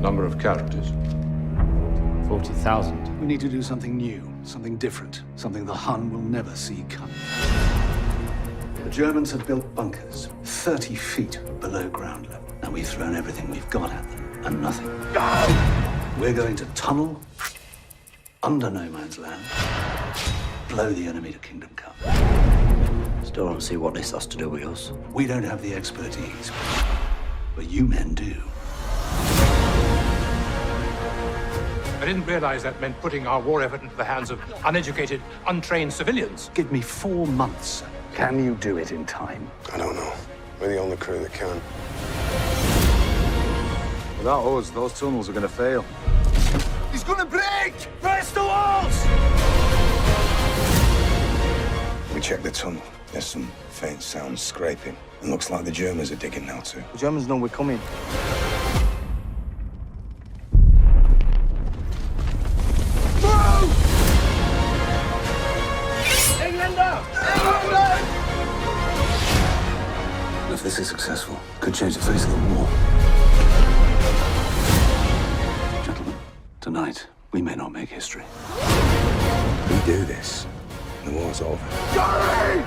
Number of casualties? 40,000. We need to do something new, something different, something the Hun will never see coming. The Germans have built bunkers 30 feet below ground level. Now we've thrown everything we've got at them, and nothing. We're going to tunnel under no man's land, blow the enemy to kingdom come. Still don't see what this has to do with us. We don't have the expertise, but you men do. I didn't realize that meant putting our war effort into the hands of uneducated, untrained civilians. Give me 4 months. Can you do it in time? I don't know. We're the only crew that can. Without us, those tunnels are going to fail. He's gonna break! Brace the walls! We checked the tunnel. There's some faint sounds scraping. It looks like the Germans are digging now too. The Germans know we're coming. If this is successful, it could change the face of the war. Gentlemen, tonight, we may not make history. We do this, the war's over. Gary!